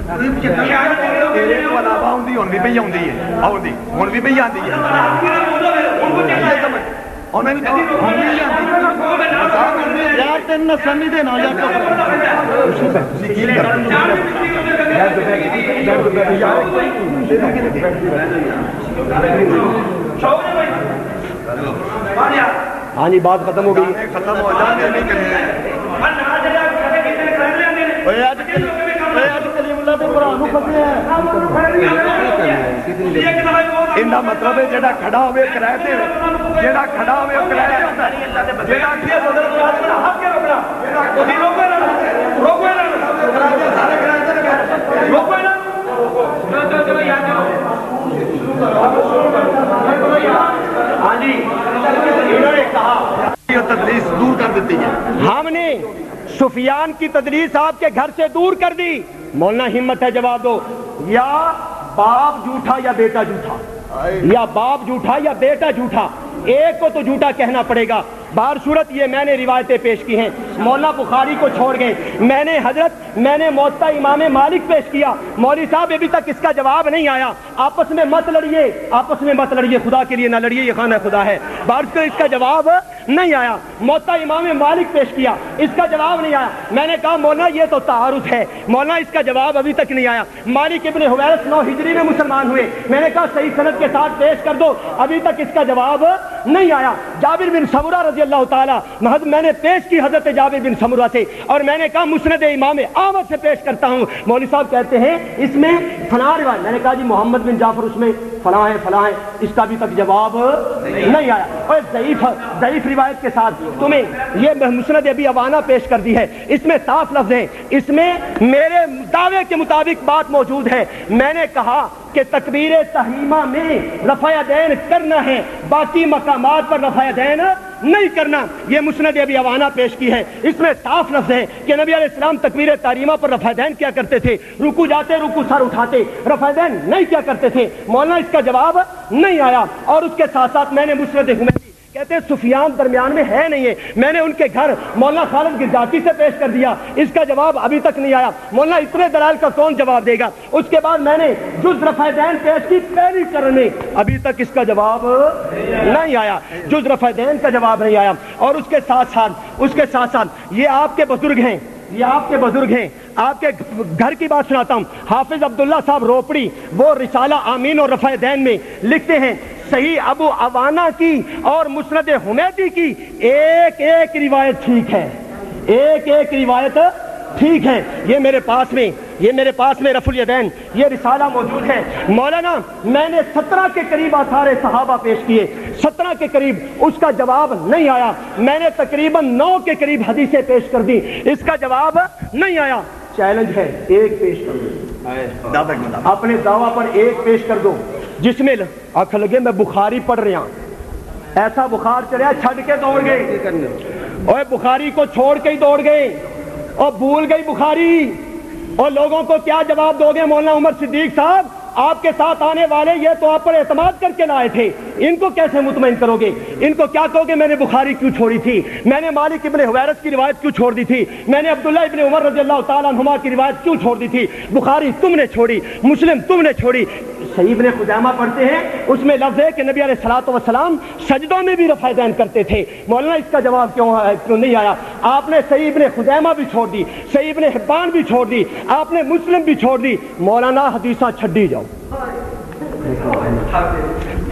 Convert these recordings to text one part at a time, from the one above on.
تیرے کو علاوہ ہوندی ہن بھی پئی ہوندی ہے آوندی ہن بھی پئی آندی ہے اور میں یار تین نہ سمجھ دے نا یار ہاں جی بات ختم ہو گئی ختم ہو جانے نہیں کریں انہا مطلب ہے جڑا کھڑا ہوئے کرائے تھے جڑا کھڑا ہوئے کرائے ہوتا ہے جڑا کیا صدر پراسنا حق کے رکھنا روکوے نا ہاں جی انہوں نے کہا یہ تدریس دور کر دیتی ہے ہم نے سفیان کی تدریس آپ کے گھر سے دور کر دی مولانا ہمت ہے جواب دو یا باپ جھوٹا یا بیٹا جھوٹا یا باپ جھوٹا یا بیٹا جھوٹا ایک کو تو جھوٹا کہنا پڑے گا بہر صورت یہ میں نے روایتیں پیش کی ہیں مولانا بخاری کو چھوڑ گئے میں نے موطا امام مالک پیش کیا مولوی صاحب ابھی تک اس کا جواب نہیں آیا آپس میں مت لڑیے خدا کے لیے نہ لڑیے یہ خانہ خدا ہے بہر صورت اس کا جواب نہیں آیا موطا امام مالک پیش کیا اس کا جواب نہیں آیا میں نے کہا مولانا یہ تو تعارض ہے مولانا اس کا جواب ابھی تک نہیں آیا مالک ابن حویرث 9 ہجری میں مسلمان ہوئے میں نے کہا صحیح سند کے ساتھ پیش کر دو ابھی تک اس کا جواب نہیں آیا جابر بن سمرہ رضی اللہ تعالیٰ میں نے پیش کی حضرت جابر بن سمرہ سے اور میں نے کہا مسند امام احمد سے پیش کرتا ہوں مولوی صاحب کہتے ہیں اس میں فلاں روایت میں نے کہا جی محمد بن جعفر اس میں فلاں ہے اس کا بھی تک جواب نہیں آیا اور ضعیف روایت کے ساتھ تمہیں یہ مسند ابی عوانہ پیش کر دی ہے اس میں صاف لفظ ہیں اس میں میرے دعوے کے مطابق بات موجود ہے میں نے کہا کہ تکبیر تحریمہ میں رفع یدین کرنا ہے باقی مقامات پر رفع یدین نہیں کرنا یہ مسند ابی عوانہ پیش کی ہے اس میں صاف لفظ ہے کہ نبی علیہ السلام تکبیر تحریمہ پر رفع یدین کیا کرتے تھے رکوع جاتے رکوع سر اٹھاتے رفع یدین نہیں کیا کرتے تھے مولانا اس کا جواب نہیں آیا اور اس کے ساتھ ساتھ میں نے مسند حمیدی کہتے ہیں سفیان درمیان میں ہے نہیں ہے میں نے ان کے گھر مولانا خالد گرجاتی سے پیش کر دیا اس کا جواب ابھی تک نہیں آیا مولانا اتنے دلائل کا کون جواب دے گا اس کے بعد میں نے جز رفع یدین پیش کی پہلی قرن میں ابھی تک اس کا جواب نہیں آیا جز رفع یدین کا جواب نہیں آیا اور اس کے ساتھ ساتھ یہ آپ کے بزرگ ہیں آپ کے گھر کی بات سناتا ہوں حافظ عبداللہ صاحب روپڑی وہ رسالہ آمین اور رفع یدین میں لکھتے ہیں صحیح ابو عوانہ کی اور مسند حمیدی کی ایک روایت ٹھیک ہے ٹھیک ہے یہ میرے پاس میں رفع الیدین یہ رسالہ موجود ہے مولانا میں نے 17 کے قریب آثار صحابہ پیش کیے 17 کے قریب اس کا جواب نہیں آیا میں نے تقریباً 9 کے قریب حدیثیں پیش کر دی اس کا جواب نہیں آیا چیلنج ہے ایک پیش کر دو اپنے دعویٰ پر ایک پیش کر دو جس میں آنکھ لگے میں بخاری پڑھ رہا ہوں ایسا بخار چڑھا چھڑ کے دوڑ گئے اور بخاری کو چھوڑ کے ہی دوڑ گئے اور بھول گئی بخاری اور لوگوں کو کیا جواب دو گے مولانا عمر صدیق صاحب آپ کے ساتھ آنے والے یہ تو آپ پر اعتماد کر کے لائے تھے ان کو کیسے مطمئن کرو گے ان کو کیا کہو گے میں نے بخاری کیوں چھوڑی تھی میں نے مالک ابن حویرث کی روایت کیوں چھوڑ دی تھی میں نے عبداللہ ابن عمر رضی اللہ تعالیٰ عنہما کی روایت کیوں چھوڑ دی تھی بخاری تم نے چھوڑی مسلم تم نے چھوڑی صحیح ابن خزیمہ پڑھتے ہیں اس میں لفظ ہے کہ نبی علیہ الصلوۃ والسلام سجدوں میں بھی رفع یدین کرتے تھے مولانا اس کا جواب کیوں نہیں آیا آپ نے صحیح ابن خزیمہ بھی چھوڑ دی صحیح ابن حبان بھی چھوڑ دی آپ نے مسلم بھی چھوڑ دی مولانا حدیثہ چھڈی جاؤ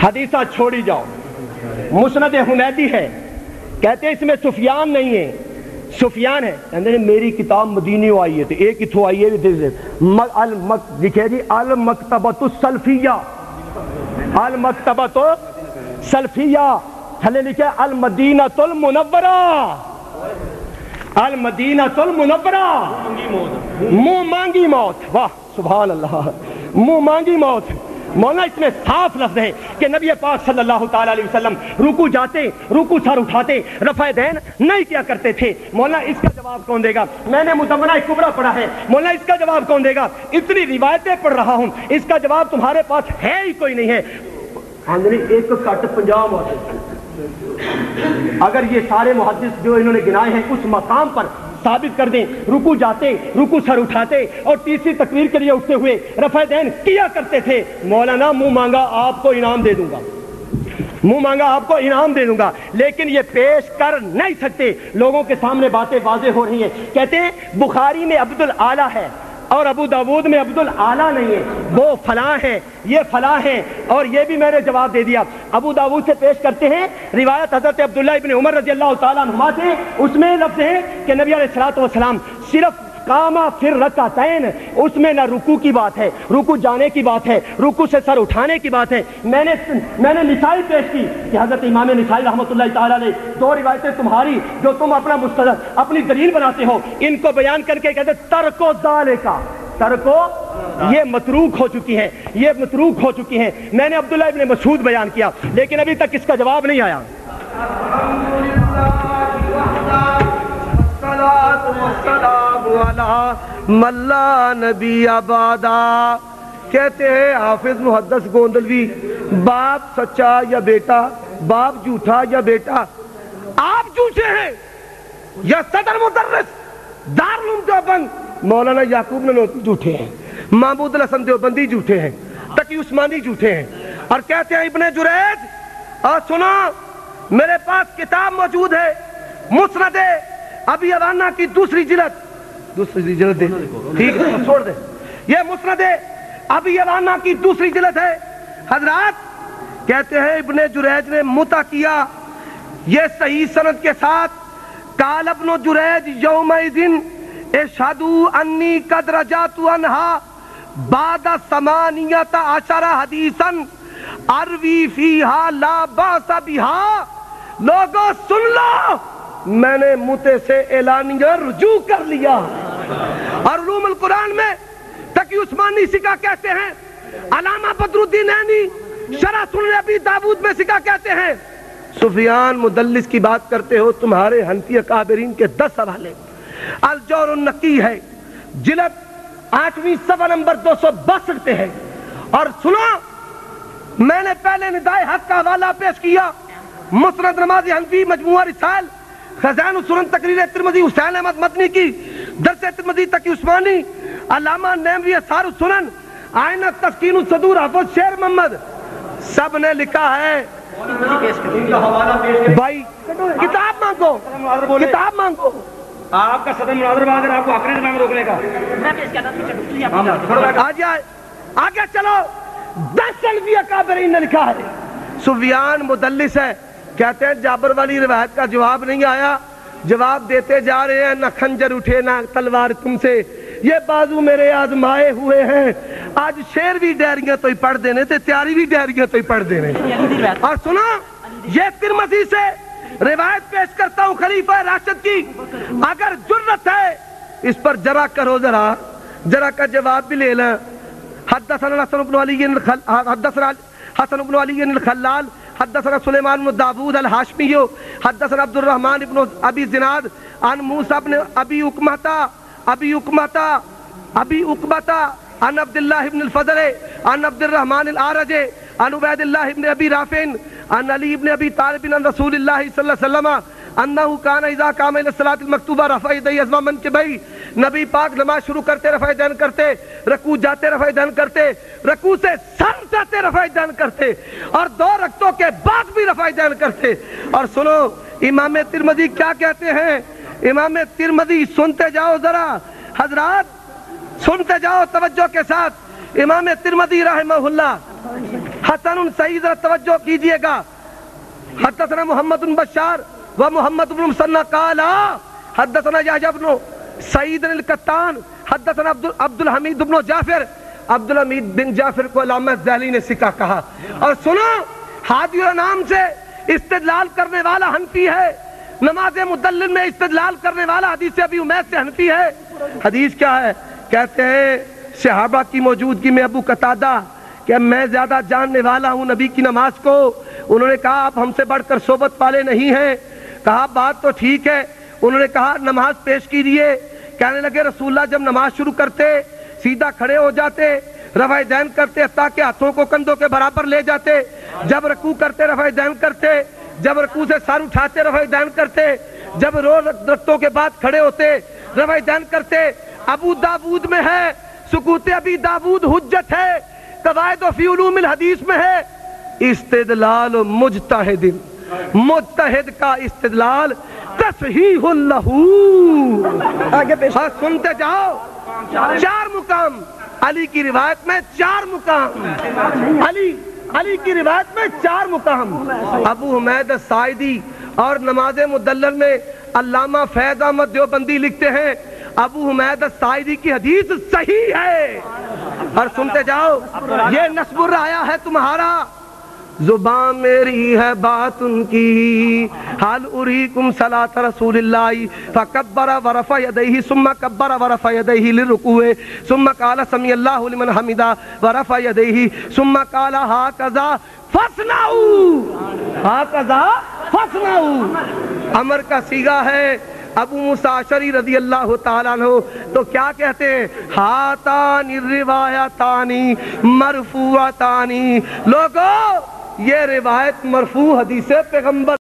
حدیثہ چھوڑی جاؤ مسند حمیدی ہے کہتے ہیں اس میں سفیان نہیں ہے سفیان ہے کہتے ہیں میری کتاب مدینیوں آئی ہے تو ایک اتھو آئی ہے لکھے جی المکتبۃ السلفیہ المکتبۃ السلفیہ تھلے لکھے المدینۃ المنورہ المدینۃ المنورہ منہ مانگی موت واہ سبحان اللہ منہ مانگی موت مولانا اس میں صاف لفظ ہے کہ نبی پاک صلی اللہ تعالیٰ علیہ وسلم رکوع جاتے رکوع سر اٹھاتے رفع یدین نہیں کیا کرتے تھے مولانا اس کا جواب کون دے گا میں نے مدونہ کبریٰ پڑھا ہے مولانا اس کا جواب کون دے گا اتنی روایتیں پڑھ رہا ہوں اس کا جواب تمہارے پاس ہے ہی کوئی نہیں ہے ایک کٹ 50 محدث اگر یہ سارے محدث جو انہوں نے گنائے ہیں اس مقام پر ثابت کر دیں. رکوع جاتے, رکوع سر اٹھاتے اور تیسری تکبیر کے لیے اٹھتے ہوئے رفع دین کیا کرتے تھے. مولانا منہ مانگا آپ کو انعام دے دوں گا, منہ مانگا آپ کو انعام دے دوں گا, لیکن یہ پیش کر نہیں سکتے. لوگوں کے سامنے باتیں واضح ہو رہی ہیں. کہتے ہیں بخاری میں عبد الاعلیٰ ہے اور ابو داود میں عبد الاعلیٰ نہیں ہے, وہ فلاں ہیں, یہ فلاں ہیں. اور یہ بھی میں نے جواب دے دیا. ابو داود سے پیش کرتے ہیں روایت حضرت عبداللہ ابن عمر رضی اللہ تعالیٰ عنہما سے, اس میں لفظ ہے کہ نبی علیہ الصلوۃ والسلام صرف قاما پھر رکعتین, اس میں نہ رکوع کی بات ہے, رکوع جانے کی بات ہے, رکوع سے سر اٹھانے کی بات ہے. میں نے نسائی پیش کی کہ حضرت امام نسائی رحمۃ اللہ تعالیٰ نے دو روایتیں تمہاری جو تم اپنا مستدل اپنی دلیل بناتے ہو, ان کو بیان کر کے کہتے ترکو ذالکا, ترکو یہ متروک ہو چکی ہیں, یہ متروک ہو چکی ہیں. میں نے عبداللہ ابن مسعود بیان کیا لیکن ابھی تک اس کا جواب نہیں آیا. ملا نبی آبادا. کہتے ہیں حافظ محدث گوندلوی, باپ سچا یا بیٹا, باپ جھوٹا یا بیٹا, آپ جھوٹے ہیں یا صدر مدرس دارالعلوم دیوبند مولانا یعقوب نانوتوی جھوٹے ہیں, محمود الحسن دیوبندی جھوٹے ہیں, تقی عثمانی جھوٹے ہیں. اور کہتے ہیں ابن جریج, اور سنو میرے پاس کتاب موجود ہے مسند ابی عوانہ کی دوسری جلد دے, ٹھیک ہے چھوڑ دے, یہ مسند ابی عوانہ کی دوسری جلد ہے. حضرات کہتے ہیں ابن جریج نے متا کیا, یہ صحیح سند کے ساتھ, قال ابن جریج یومئذ اشہدوا انی قد رجعت عنہا بعد 18 حدیثا اروی فیہا لا باس بہا. لوگوں سن لو, میں نے متے سے اعلانیہ رجوع کر لیا. اور علوم القرآن میں تقی عثمانی سکا کہتے ہیں, علامہ بدر الدین عینی شرح سنن ابی داود میں سکا کہتے ہیں. سفیان مدلس کی بات کرتے ہو, تمہارے حنفی اکابرین کے 10 حوالے. الجور النقی ہے, جلد 8ویں صفحہ نمبر 262 پہ ہے. اور سنو, میں نے پہلے ندائے حق کا حوالہ پیش کیا, مسند نمازی حنفی, مجموعہ رسائل, خزائن السنن, تقریر ترمذی حسین احمد مدنی کی, درس ترمذی تقی عثمانی, علامہ نیموی اثار السنن, آئینہ تسکین الصدور حافظ شیر محمد, سب نے لکھا ہے. بھائی کتاب مانگو, کتاب مانگو. آپ کا صدر مناظر اگر آپ کو آخری زمان میں روکنے کا آگے چلو. 10 حنفی اکابرین نے لکھا ہے. سفیان مدلس ہے, کہتے ہیں جابر والی روایت کا جواب نہیں آیا, جواب دیتے جا رہے ہیں, نہ خنجر اٹھے نہ تلوار تم سے, یہ بازو میرے آزمائے ہوئے ہیں. آج شیر بھی ڈائریاں تو ہی پڑھ دینے تھے, تیاری بھی ڈائریاں تو ہی پڑھ دینے. اور سنو, یہ ترمذی سے روایت پیش کرتا ہوں خلیفہ راشد کی, اگر جرت ہے اس پر جرا کرو, ذرا کا جواب بھی لے لیں. حدثنا حسن بن علی حدثنا حسن بن علی الخلال حدثنا سلیمان بن داود الہاشمی حدثنا عبد الرحمن بن ابی زناد عن موسیٰ بن ابی عقبہ عن عبد اللہ بن الفضل عن عبد الرحمن العارج عن عبید اللہ بن ابی رافع عن علی بن ابی طالب عن رسول اللہ صلی اللہ علیہ وسلم انہو کان اذا قام الى الصلاۃ المکتوبہ رفع یدیہ ازوا منکبیہ. نبی پاک نماز شروع کرتے رفع دین کرتے, رکوع جاتے رفع دین کرتے, رکوع سے سر جاتے رفع دین کرتے, اور 2 رکعتوں کے بعد بھی رفع دین کرتے. اور سنو امام ترمذی کیا کہتے ہیں, امام ترمذی سنتے جاؤ ذرا حضرات, سنتے جاؤ توجہ کے ساتھ. امام ترمذی رحمہ اللہ حسن صحیح, ذرا توجہ کیجئے گا. حدثنا محمد بن بشار و محمد بن مسنہ قال حدثنا یحییٰ بن سعید القطان حدثنا عبد الحمید بن جعفر. عبد الحمید بن جعفر کو علامہ ذیلی نے سکا کہا. اور سنو, ہادی الانام سے استدلال کرنے والا حنفی ہے, نماز مدلل میں استدلال کرنے والا حدیث ابی امیہ سے حنفی ہے. حدیث کیا ہے, کہتے ہیں صحابہ کی موجودگی میں ابو قتادہ کہ میں زیادہ جاننے والا ہوں نبی کی نماز کو. انہوں نے کہا آپ ہم سے بڑھ کر صحبت والے نہیں ہیں. کہا بات تو ٹھیک ہے. انہوں نے کہا نماز پیش کیجیے. کہنے لگے رسول اللہ جب نماز شروع کرتے سیدھا کھڑے ہو جاتے, رفع دین کرتے تاکہ ہاتھوں کو کندھوں کے برابر لے جاتے, جب رکوع کرتے رفع دین کرتے, جب رکوع سے سر اٹھاتے رفع دین کرتے, جب 2 رکعتوں کے بعد کھڑے ہوتے روایتین کرتے. ابو داود میں ہے سکوت ابی داود حجت ہے. قواعد فی علوم الحدیث میں ہے استدلال مجتہد، مجتہد کا استدلال تصحیح لہو. آگے سنتے جاؤ. 4 مقام علی کی روایت میں، 4 مقام علی کی روایت میں 4 مقام. ابو حمید الساعدی اور نماز مدلل میں علامہ فیض احمد دیوبندی لکھتے ہیں ابو حمید الساعدی کی حدیث صحیح ہے. اور سنتے جاؤ، یہ نصب الرایا ہے تمہارا، زبان میری ہے بات ان کی. حال اریکم صلاۃ رسول اللہ فکبر ورفع یدیہ ثم کبر ورفع یدیہ للرکوع ثم قال سمع اللہ لمن حمدہ ورفع یدیہ ثم قال ہاکذا فاصنعوا، ہاکذا فاصنعوا. امر کا صیغہ ہے. ابو موسیٰ اشعری رضی اللہ تعالیٰ عنہ تو کیا کہتے ہیں؟ ہاتان الروایتان مرفوعتان. لوگو یہ روایت مرفوع حدیث پیغمبر